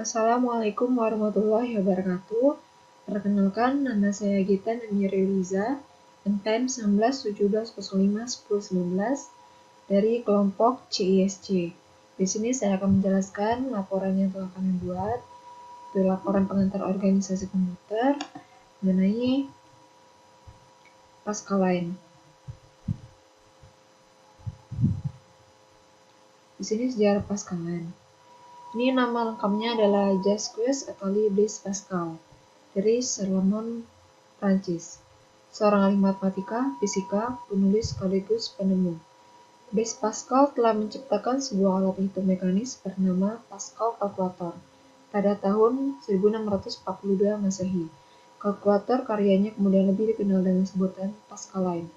Assalamualaikum warahmatullahi wabarakatuh. Perkenalkan, nama saya Gita Namiri Liza, NPM 1917051019 dari kelompok CISC. Di sini saya akan menjelaskan laporan yang telah kami buat, itu laporan pengantar organisasi komputer mengenai Pascaline. Di sini sejarah Pascaline. Ini nama lengkapnya adalah Jacques Attali Blaise Pascal dari Clermont, Prancis. Seorang ahli matematika, fisika, penulis sekaligus penemu. Blaise Pascal telah menciptakan sebuah alat hitung mekanis bernama Pascal Calculator pada tahun 1642 Masehi. Kalkulator karyanya kemudian lebih dikenal dengan sebutan Pascaline.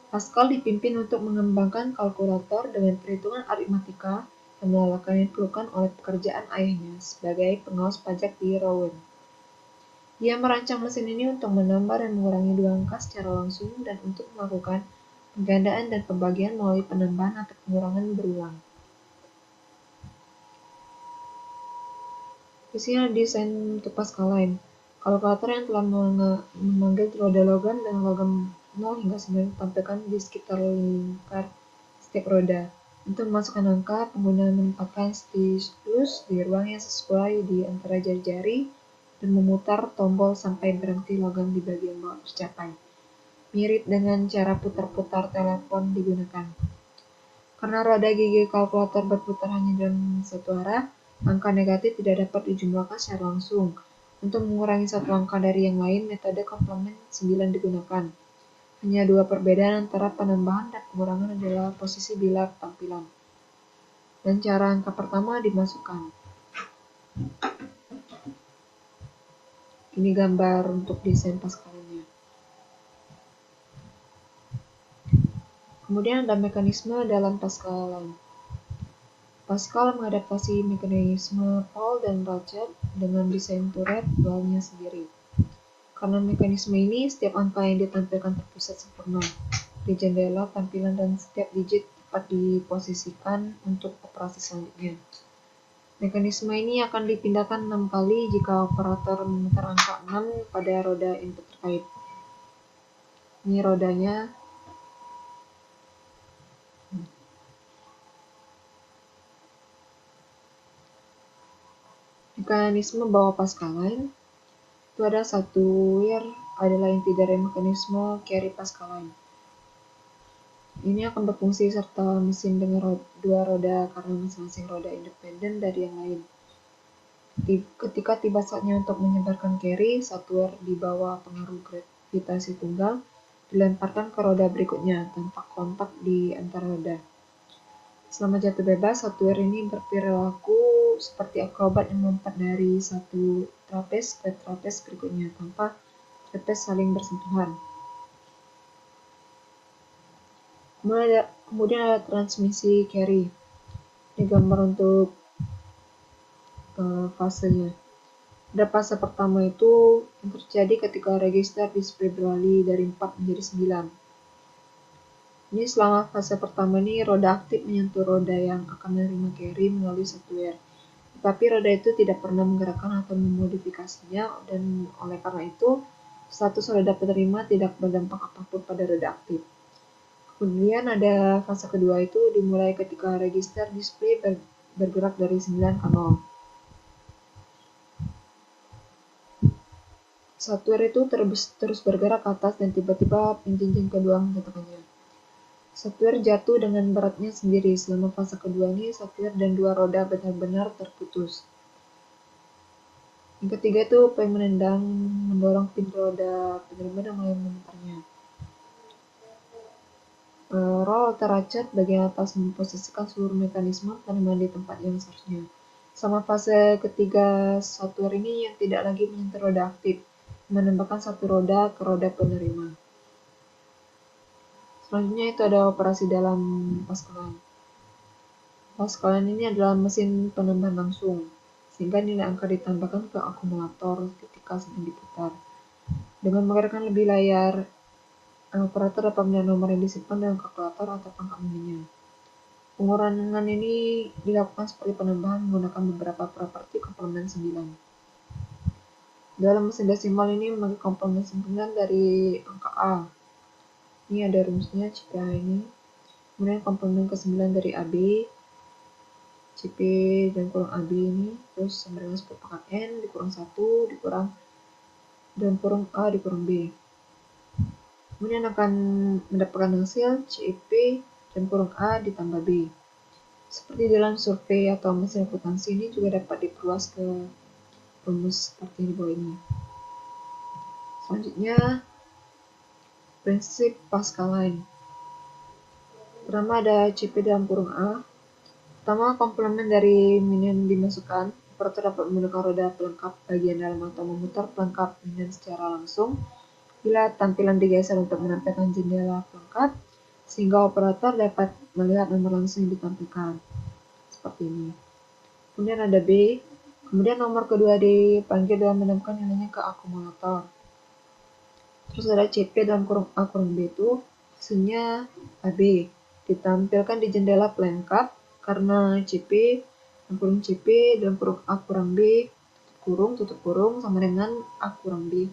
Pascal dipimpin untuk mengembangkan kalkulator dengan perhitungan aritmatika yang melalakan diperlukan oleh pekerjaan ayahnya sebagai pengawas pajak di Rouen. Dia merancang mesin ini untuk menambah dan mengurangi dua angka secara langsung dan untuk melakukan penggandaan dan pembagian melalui penambahan atau pengurangan berulang. Di sini ada desain untuk Pascaline, kalkulator yang telah memanggil roda logam dan logam 0 hingga 9 ditampilkan di sekitar lingkar setiap roda. Untuk memasukkan angka, pengguna menempatkan stylus di ruang yang sesuai di antara jari-jari dan memutar tombol sampai berhenti logam di bagian bawah tercapai. Mirip dengan cara putar-putar telepon digunakan. Karena roda gigi kalkulator berputar hanya dalam satu arah, angka negatif tidak dapat dijumlahkan secara langsung. Untuk mengurangi satu angka dari yang lain, metode komplement 9 digunakan. Hanya dua perbedaan antara penambahan dan pengurangan adalah posisi bilar tampilan dan cara angka pertama dimasukkan. Ini gambar untuk desain Pascaline-nya. Kemudian ada mekanisme dalam Pascaline. Pascal mengadaptasi mekanisme Paul dan Rachet dengan desain turret dualnya sendiri. Karena mekanisme ini, setiap angka yang ditampilkan terpusat sempurna di jendela tampilan dan setiap digit tepat diposisikan untuk operasi selanjutnya. Mekanisme ini akan dipindahkan 6 kali jika operator memutar angka 6 pada roda input terkait. Ini rodanya. Mekanisme bawah Pascaline itu ada satu wire adalah inti dari mekanisme carry Pascaline. Ini akan berfungsi serta mesin dengan dua roda karena masing-masing roda independen dari yang lain. Ketika tiba saatnya untuk menyebarkan carry, satu wire di bawah pengaruh gravitasi tunggal dilemparkan ke roda berikutnya tanpa kontak di antara roda. Selama jatuh bebas, satu wire ini berperilaku seperti akrobat yang melompat dari satu trapez ke trapez berikutnya tanpa trapez saling bersentuhan. Kemudian ada transmisi carry. Ini gambar untuk fasenya. Pada fase pertama itu yang terjadi ketika register display beralih dari 4 menjadi 9. Ini selama fase pertama ini roda aktif menyentuh roda yang akan menerima carry melalui software. Tetapi roda itu tidak pernah menggerakkan atau memodifikasinya dan oleh karena itu status roda penerima tidak berdampak apapun pada roda aktif. Kemudian ada fase kedua itu dimulai ketika register display bergerak dari 9 ke 0. Software itu terus bergerak ke atas dan tiba-tiba penjinjing kedua menjatuhkannya. Software jatuh dengan beratnya sendiri. Selama fase kedua ini, software dan dua roda benar-benar terputus. Yang ketiga itu mendorong pin roda penerima dan mulai memutarnya. Roll atau Ratchet bagian atas memposisikan seluruh mekanisme penerimaan di tempat yang seharusnya. Sama fase ketiga software ini yang tidak lagi menyentuh roda aktif, menambahkan satu roda ke roda penerima. Selanjutnya itu ada operasi dalam Pascaline. Pascaline ini adalah mesin penambahan langsung, sehingga nilai angka ditambahkan ke akumulator ketika sedang diputar. Dengan menggerakkan lebih layar, operator dapat melihat nomor yang disimpan dalam kalkulator atau pangkat minimnya. Pengurangan ini dilakukan seperti penambahan menggunakan beberapa properti komplement 9. Dalam mesin desimal ini memakai komplement 9 dari angka A. Ini ada rumusnya CPA ini. Kemudian komplement ke-9 dari AB, CP dan kurang AB ini, terus sama dengan 10 pangkat N dikurang 1 dikurang dan kurang A dikurang B. Kemudian akan mendapatkan hasil CP dan kurang A ditambah B. Seperti dalam survei atau mesin akuntansi ini juga dapat diperluas ke rumus seperti di bawah ini. Selanjutnya, prinsip Pascaline. Pertama ada CP dalam kurung A. Pertama, komplement dari minion dimasukkan. Operator dapat menggunakan roda pelengkap bagian dalam atau memutar pelengkap minion secara langsung bila tampilan digeser untuk menampilkan jendela pelengkap, sehingga operator dapat melihat nomor langsung yang ditampilkan. Seperti ini. Kemudian ada B. Kemudian nomor kedua dipanggil dengan menambahkan nilainya ke akumulator. Terus ada CP dalam kurung A kurung B itu hasilnya AB. Ditampilkan di jendela pelengkap karena CP dalam kurung CP dalam kurung A kurang B tutup kurung sama dengan A kurang B.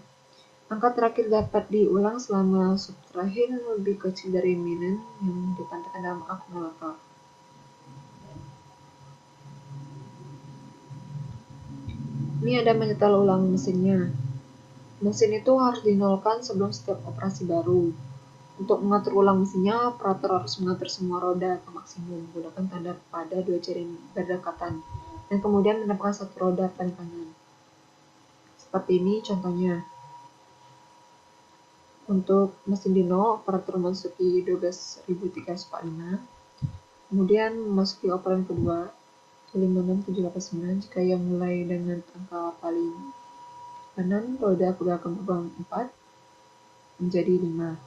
Angka terakhir dapat diulang selama sub terakhir lebih kecil dari minion yang ditampilkan dalam akumulator. Ini ada menyetel ulang mesinnya. Mesin itu harus dinolkan sebelum setiap operasi baru. Untuk mengatur ulang mesinnya, operator harus mengatur semua roda ke maksimum menggunakan tanda pada dua jari berdekatan dan kemudian menambahkan satu roda paling kanan. Seperti ini contohnya. Untuk mesin di nol, operator memasuki 12.345. Kemudian memasuki operan kedua 56789 jika yang mulai dengan angka paling kanan, roda kedua akan berubah 4 menjadi 5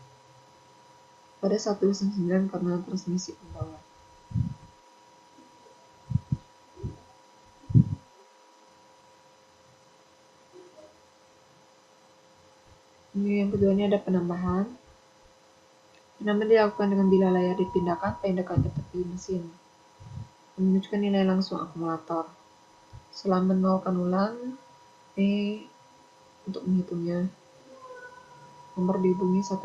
pada 1.9 karena transmisi pembawa. Ini yang kedua ini ada penambahan. Penambahan dilakukan dengan bila layar dipindahkan paling dekat ke tepi mesin, menunjukkan nilai langsung akumulator. Setelah menolkan ulang, untuk menghitungnya. Nomor dihubungi 1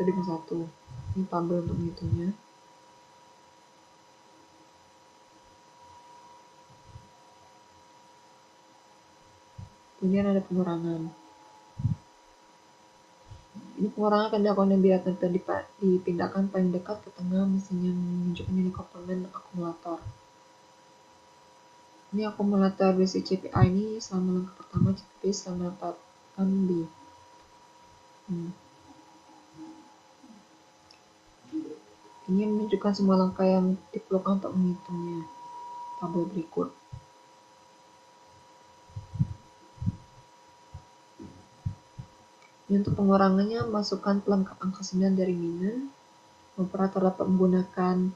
Ini tabel untuk menghitungnya. Kemudian ada pengurangan. Ini pengurangan akan dilakukan bila tempel dipindahkan paling dekat ke tengah mesin yang menunjukkan nilai komplement akumulator. Ini akumulator basic CPA ini selama langkah pertama CP selama langkah B. Ini menunjukkan semua langkah yang diperlukan untuk menghitungnya. Tabel berikut. Untuk pengurangannya, masukkan pelengkap angka 9 dari minion. Operator dapat menggunakan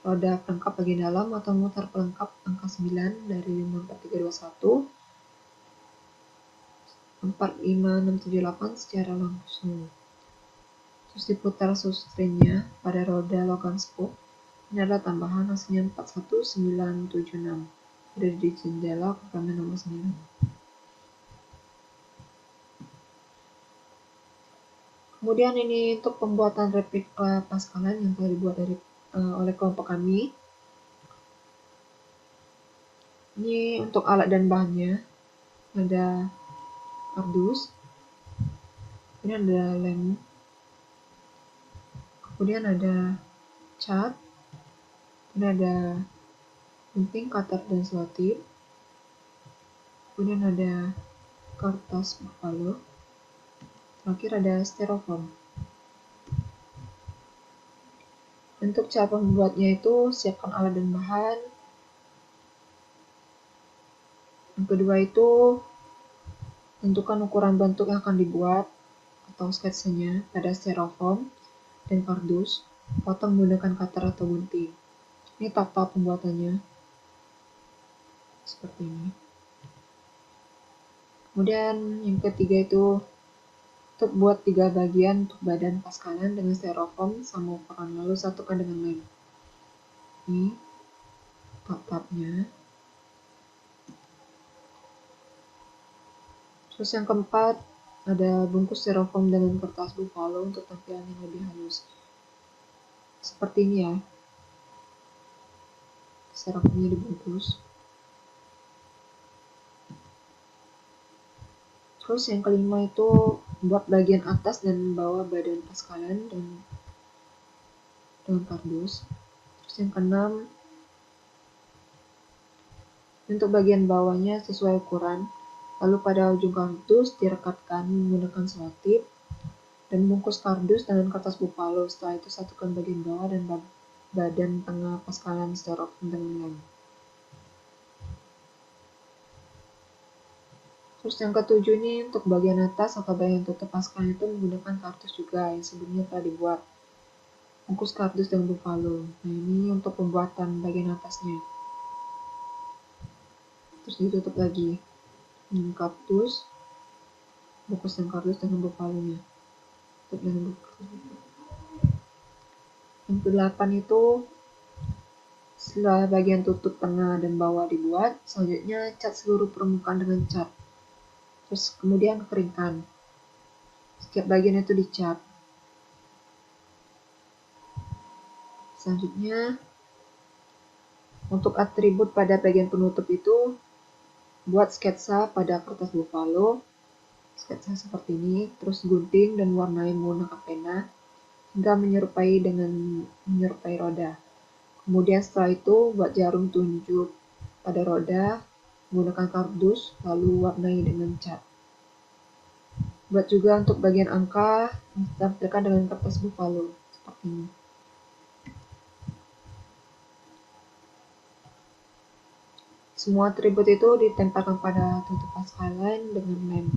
roda pelengkap bagian dalam atau memutar pelengkap angka 9 dari 54321 45678 secara langsung. Terus diputar sustain-nya pada roda logam spoke. Ini adalah tambahan hasilnya 41976. Ada di jendela komplement nomor 9. Kemudian ini untuk pembuatan replika Pascaline yang telah dibuat oleh kelompok kami. Ini untuk alat dan bahannya. Ada kardus, kemudian ada lem, kemudian ada cat, kemudian ada gunting, cutter, dan selotip, kemudian ada kertas buffalo, terakhir ada styrofoam. Untuk cara membuatnya itu siapkan alat dan bahan. Yang kedua itu tentukan ukuran bentuk yang akan dibuat atau sketsanya pada styrofoam dan kardus. Potong menggunakan cutter atau gunting. Ini tahap pembuatannya seperti ini. Kemudian yang ketiga itu untuk buat 3 bagian untuk badan Pascaline dengan styrofoam sama ukuran, lalu satukan dengan lem. Ini tahap-tahapnya. Terus yang keempat, ada bungkus styrofoam dengan kertas buffalo untuk tampilan yang lebih halus. Seperti ini ya, styrofoamnya dibungkus. Terus yang kelima itu buat bagian atas dan bawah badan paskalan dengan kardus. Terus yang keenam, untuk bagian bawahnya sesuai ukuran. Lalu pada ujung kardus direkatkan menggunakan selotip dan bungkus kardus dengan kertas buffalo. Setelah itu satukan bagian bawah dan badan tengah paskalan styrofoam dengan lem. Terus yang ketujuh nih, untuk bagian atas atau bagian tutup paskalan itu menggunakan kardus juga yang sebelumnya telah dibuat. Bungkus kardus dengan buffalo. Nah, ini untuk pembuatan bagian atasnya. Terus ditutup lagi dengan kardus, bungkus dan kardus dengan buffalo-nya. Tutup dengan bungkus. Yang ke-8 itu setelah bagian tutup tengah dan bawah dibuat, selanjutnya cat seluruh permukaan dengan cat. Terus kemudian keringkan. Setiap bagian itu dicat. Selanjutnya, untuk atribut pada bagian penutup itu, buat sketsa pada kertas buffalo, sketsa seperti ini, terus gunting dan warnai menggunakan pena, hingga menyerupai roda. Kemudian setelah itu, buat jarum tunjuk pada roda, menggunakan kardus, lalu warnai dengan cat. Buat juga untuk bagian angka, ditampilkan dengan kertas buffalo, seperti ini. Semua atribut itu ditempelkan pada tutup paskalan dengan lem.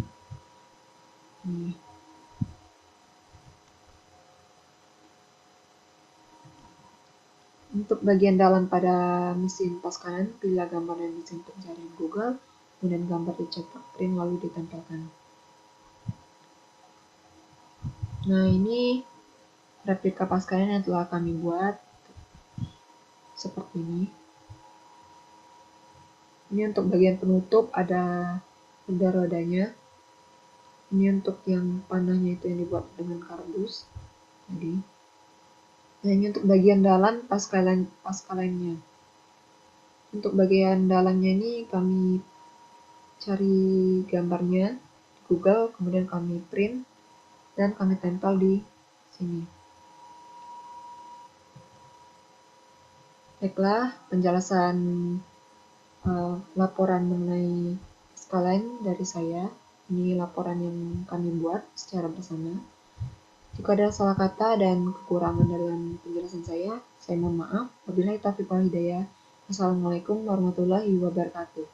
Untuk bagian dalam pada mesin paskalan, pilih gambar dari mesin pencarian Google, kemudian gambar dicetak print lalu ditempelkan. Nah, ini replika paskalan yang telah kami buat seperti ini. Ini untuk bagian penutup ada roda-rodanya. Ini untuk yang panahnya itu yang dibuat dengan kardus tadi. Nah, ini untuk bagian dalam paskalannya. Untuk bagian dalamnya ini kami cari gambarnya di Google, kemudian kami print dan kami tempel di sini. Baiklah, penjelasan laporan mengenai paskalan dari saya. Ini laporan yang kami buat secara bersama. Jika ada salah kata dan kekurangan dalam penjelasan saya mohon maaf. Wabillahi taufiq wal hidayah. Wassalamualaikum warahmatullahi wabarakatuh.